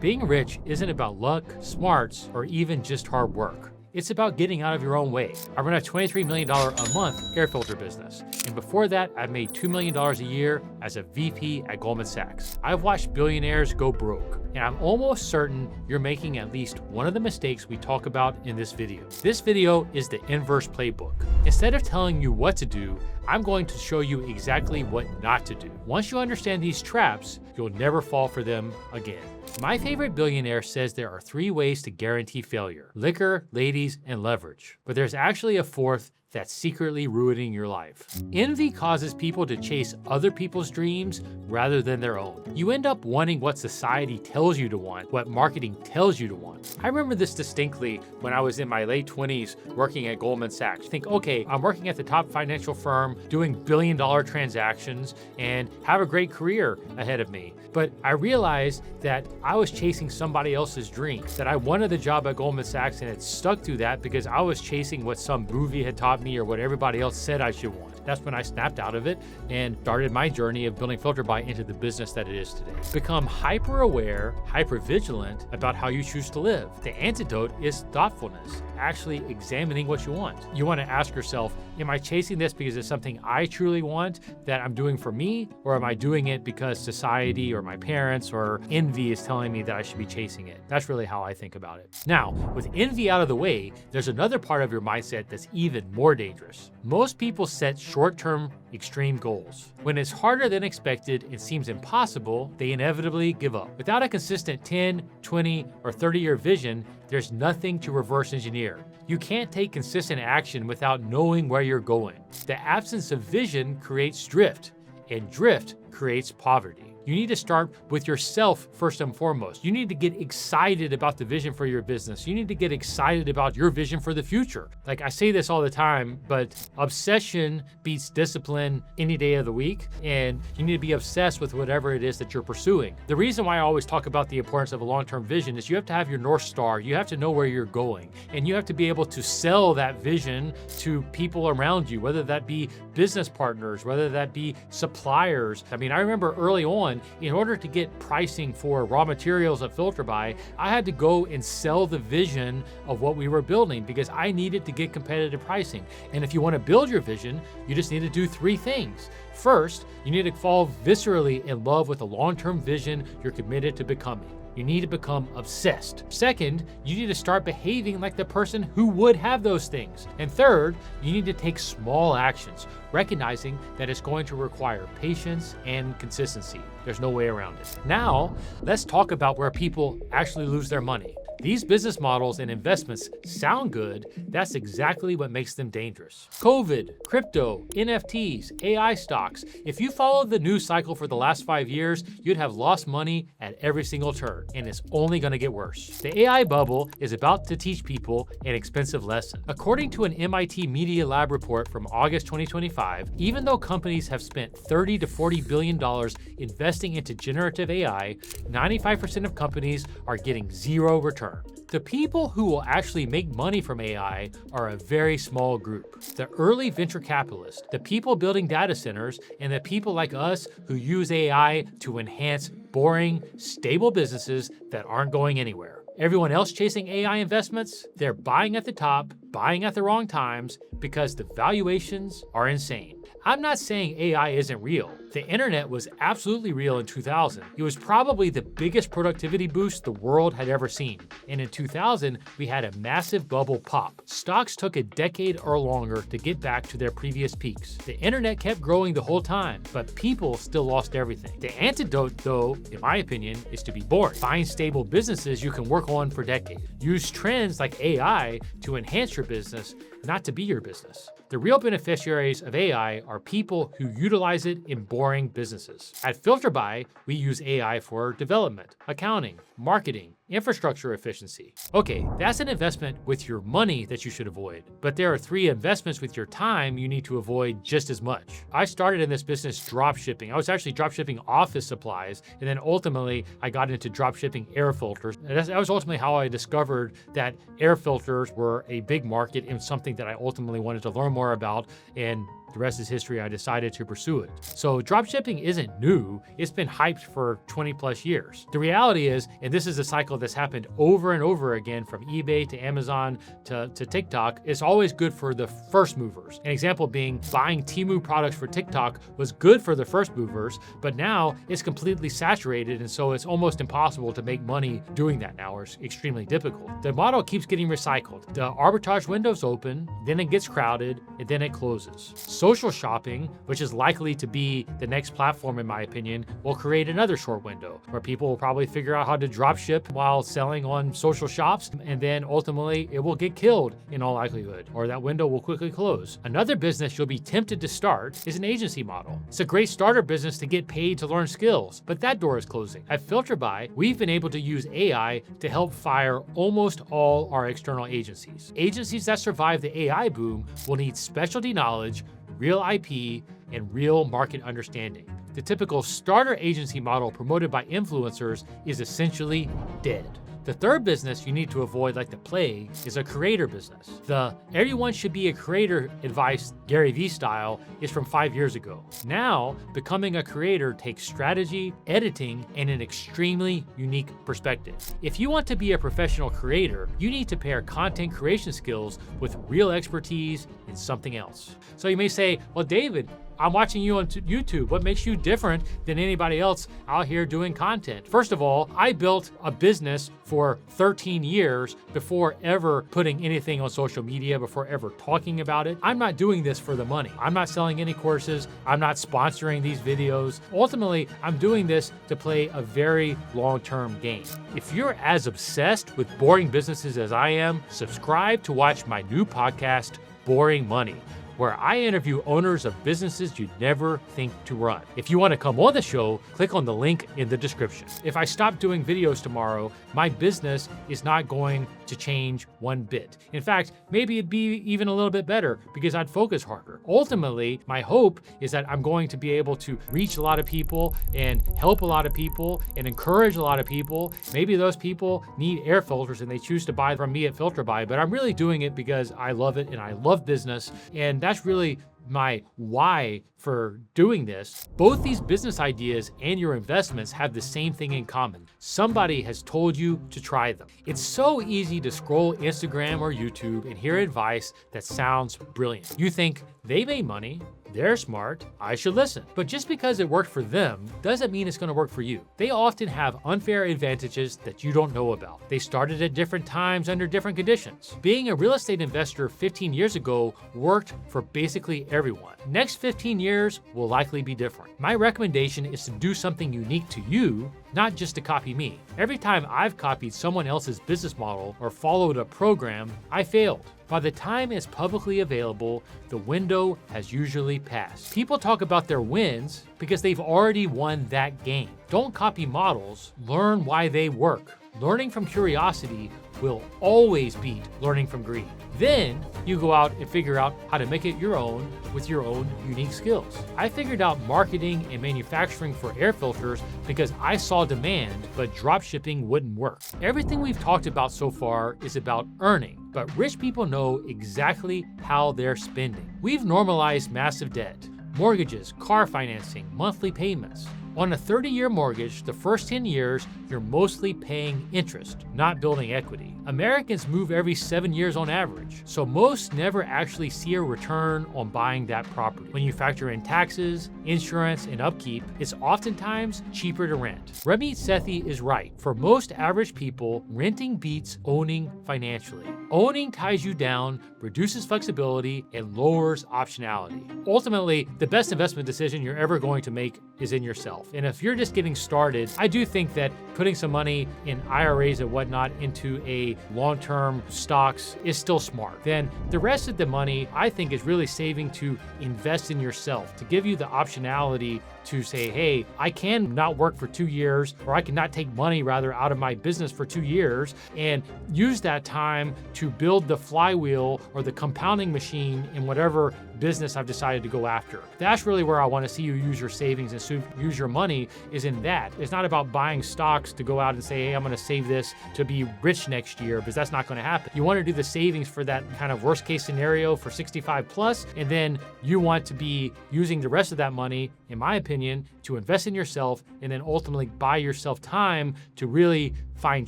Being rich isn't about luck, smarts, or even just hard work. It's about getting out of your own way. I run a $23 million a month air filter business. And before that, I made $2 million a year as a VP at Goldman Sachs. I've watched billionaires go broke, and I'm almost certain you're making at least one of the mistakes we talk about in this video. This video is the inverse playbook. Instead of telling you what to do, I'm going to show you exactly what not to do. Once you understand these traps, you'll never fall for them again. My favorite billionaire says there are 3 ways to guarantee failure: liquor, ladies, and leverage. But there's actually a 4th that's secretly ruining your life. Envy causes people to chase other people's dreams rather than their own. You end up wanting what society tells you to want, what marketing tells you to want. I remember this distinctly when I was in my late 20s working at Goldman Sachs. Think, okay, I'm working at the top financial firm, doing billion-dollar transactions, and have a great career ahead of me. But I realized that I was chasing somebody else's dreams, that I wanted the job at Goldman Sachs and had stuck to that because I was chasing what some movie had taught me or what everybody else said I should want. That's when I snapped out of it and started my journey of building Filterbuy into the business that it is today. Become hyper-aware, hyper-vigilant about how you choose to live. The antidote is thoughtfulness, actually examining what you want. You want to ask yourself, am I chasing this because it's something I truly want that I'm doing for me, or am I doing it because society or my parents or envy is telling me that I should be chasing it? That's really how I think about it. Now, with envy out of the way, there's another part of your mindset that's even more dangerous. Most people set short-term extreme goals. When it's harder than expected and seems impossible, they inevitably give up. Without a consistent 10, 20, or 30-year vision, there's nothing to reverse engineer. You can't take consistent action without knowing where you're going. The absence of vision creates drift, and drift creates poverty. You need to start with yourself first and foremost. You need to get excited about the vision for your business. You need to get excited about your vision for the future. Like, I say this all the time, but obsession beats discipline any day of the week, and you need to be obsessed with whatever it is that you're pursuing. The reason why I always talk about the importance of a long-term vision is you have to have your North Star. You have to know where you're going, and you have to be able to sell that vision to people around you, whether that be business partners, whether that be suppliers. I mean, I remember early on, in order to get pricing for raw materials at Filterbuy, I had to go and sell the vision of what we were building because I needed to get competitive pricing. And if you want to build your vision, you just need to do 3 things. First, you need to fall viscerally in love with the long-term vision you're committed to becoming. You need to become obsessed. Second, you need to start behaving like the person who would have those things. And third, you need to take small actions, recognizing that it's going to require patience and consistency. There's no way around it. Now, let's talk about where people actually lose their money. These business models and investments sound good. That's exactly what makes them dangerous. COVID, crypto, NFTs, AI stocks. If you followed the news cycle for the last 5 years, you'd have lost money at every single turn, and it's only going to get worse. The AI bubble is about to teach people an expensive lesson. According to an MIT Media Lab report from August 2025, even though companies have spent $30 to $40 billion investing into generative AI, 95% of companies are getting zero return. The people who will actually make money from AI are a very small group. The early venture capitalists, the people building data centers, and the people like us who use AI to enhance boring, stable businesses that aren't going anywhere. Everyone else chasing AI investments, they're buying at the top, buying at the wrong times because the valuations are insane. I'm not saying AI isn't real. The internet was absolutely real in 2000. It was probably the biggest productivity boost the world had ever seen. And in 2000, we had a massive bubble pop. Stocks took a decade or longer to get back to their previous peaks. The internet kept growing the whole time, but people still lost everything. The antidote, though, in my opinion, is to be boring. Find stable businesses you can work on for decades. Use trends like AI to enhance your business, not to be your business. The real beneficiaries of AI are people who utilize it in boring businesses. At Filterbuy, we use AI for development, accounting, marketing, infrastructure efficiency. Okay, that's an investment with your money that you should avoid. But there are 3 investments with your time you need to avoid just as much. I started in this business drop shipping. I was actually drop shipping office supplies, and then ultimately I got into drop shipping air filters. And that was ultimately how I discovered that air filters were a big market and something that I ultimately wanted to learn more about and The rest is history. I decided to pursue it. So dropshipping isn't new. It's been hyped for 20 plus years. The reality is, and this is a cycle that's happened over and over again from eBay to Amazon to TikTok, it's always good for the first movers. An example being buying Temu products for TikTok was good for the first movers, but now it's completely saturated, and so it's almost impossible to make money doing that now, or it's extremely difficult. The model keeps getting recycled. The arbitrage window's open, then it gets crowded, and then it closes. Social shopping, which is likely to be the next platform in my opinion, will create another short window where people will probably figure out how to drop ship while selling on social shops, and then ultimately it will get killed in all likelihood, or that window will quickly close. Another business you'll be tempted to start is an agency model. It's a great starter business to get paid to learn skills, but that door is closing. At Filterbuy, we've been able to use AI to help fire almost all our external agencies. Agencies that survive the AI boom will need specialty knowledge, real IP, and real market understanding. The typical starter agency model promoted by influencers is essentially dead. The third business you need to avoid like the plague is a creator business. The everyone should be a creator advice, Gary Vee style, is from 5 years ago. Now, becoming a creator takes strategy, editing, and an extremely unique perspective. If you want to be a professional creator, you need to pair content creation skills with real expertise in something else. So you may say, well, David, I'm watching you on YouTube. What makes you different than anybody else out here doing content? First of all, I built a business for 13 years before ever putting anything on social media, before ever talking about it. I'm not doing this for the money. I'm not selling any courses. I'm not sponsoring these videos. Ultimately, I'm doing this to play a very long-term game. If you're as obsessed with boring businesses as I am, subscribe to watch my new podcast, Boring Money, where I interview owners of businesses you'd never think to run. If you want to come on the show, click on the link in the description. If I stop doing videos tomorrow, my business is not going to change one bit. In fact, maybe it'd be even a little bit better because I'd focus harder. Ultimately, my hope is that I'm going to be able to reach a lot of people and help a lot of people and encourage a lot of people. Maybe those people need air filters and they choose to buy from me at Filterbuy, but I'm really doing it because I love it and I love business, and that's really my why for doing this. Both these business ideas and your investments have the same thing in common. Somebody has told you to try them. It's so easy to scroll Instagram or YouTube and hear advice that sounds brilliant. You think they made money, they're smart, I should listen. But just because it worked for them doesn't mean it's going to work for you. They often have unfair advantages that you don't know about. They started at different times under different conditions. Being a real estate investor 15 years ago worked for basically everyone. Next 15 years will likely be different. My recommendation is to do something unique to you, not just to copy me. Every time I've copied someone else's business model or followed a program, I failed. By the time it's publicly available, the window has usually passed. People talk about their wins because they've already won that game. Don't copy models, learn why they work. Learning from curiosity will always beat learning from greed. Then you go out and figure out how to make it your own with your own unique skills. I figured out marketing and manufacturing for air filters because I saw demand, but drop shipping wouldn't work. Everything we've talked about so far is about earning, but rich people know exactly how they're spending. We've normalized massive debt, mortgages, car financing, monthly payments. On a 30-year mortgage, the first 10 years, you're mostly paying interest, not building equity. Americans move every 7 years on average, so most never actually see a return on buying that property. When you factor in taxes, insurance, and upkeep, it's oftentimes cheaper to rent. Ramit Sethi is right. For most average people, renting beats owning financially. Owning ties you down, reduces flexibility, and lowers optionality. Ultimately, the best investment decision you're ever going to make is in yourself. And if you're just getting started, I do think that putting some money in IRAs and whatnot into a long-term stocks is still smart. Then the rest of the money, I think, is really saving to invest in yourself, to give you the optionality to say, hey, I can not work for 2 years, or I can not take money rather out of my business for 2 years, and use that time to build the flywheel or the compounding machine in whatever business I've decided to go after. That's really where I want to see you use your savings and use your money, is in that. It's not about buying stocks to go out and say, hey, I'm going to save this to be rich next year, because that's not going to happen. You want to do the savings for that kind of worst case scenario for 65 plus, and then you want to be using the rest of that money, in my opinion, to invest in yourself and then ultimately buy yourself time to really find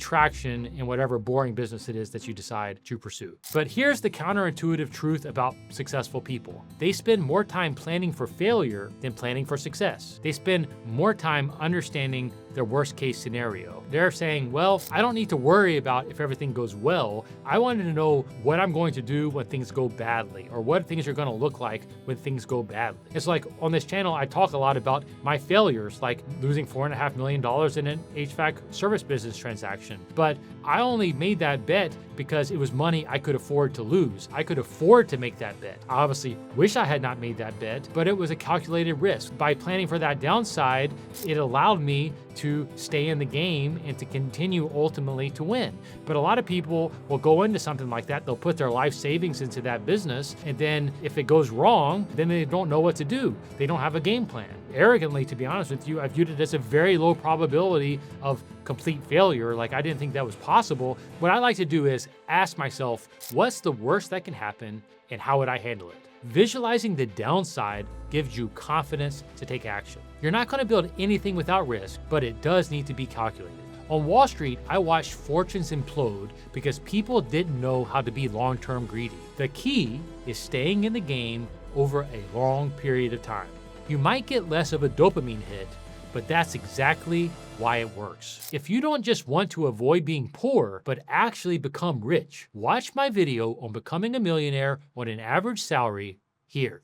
traction in whatever boring business it is that you decide to pursue. But here's the counterintuitive truth about successful people. They spend more time planning for failure than planning for success. They spend more time understanding their worst case scenario. They're saying, well, I don't need to worry about if everything goes well. I wanted to know what I'm going to do when things go badly, or what things are going to look like when things go badly. It's like on this channel, I talk a lot about my failures, like losing $4.5 million in an HVAC service business transaction. But I only made that bet because it was money I could afford to lose. I could afford to make that bet. I obviously wish I had not made that bet, but it was a calculated risk. By planning for that downside, it allowed me to stay in the game and to continue ultimately to win. But a lot of people will go into something like that. They'll put their life savings into that business, and then if it goes wrong, then they don't know what to do. They don't have a game plan. Arrogantly, to be honest with you, I viewed it as a very low probability of complete failure. Like, I didn't think that was possible. What I like to do is ask myself, what's the worst that can happen and how would I handle it? Visualizing the downside gives you confidence to take action. You're not going to build anything without risk, but it does need to be calculated. On Wall Street, I watched fortunes implode because people didn't know how to be long-term greedy. The key is staying in the game over a long period of time. You might get less of a dopamine hit, but that's exactly why it works. If you don't just want to avoid being poor, but actually become rich, watch my video on becoming a millionaire on an average salary here.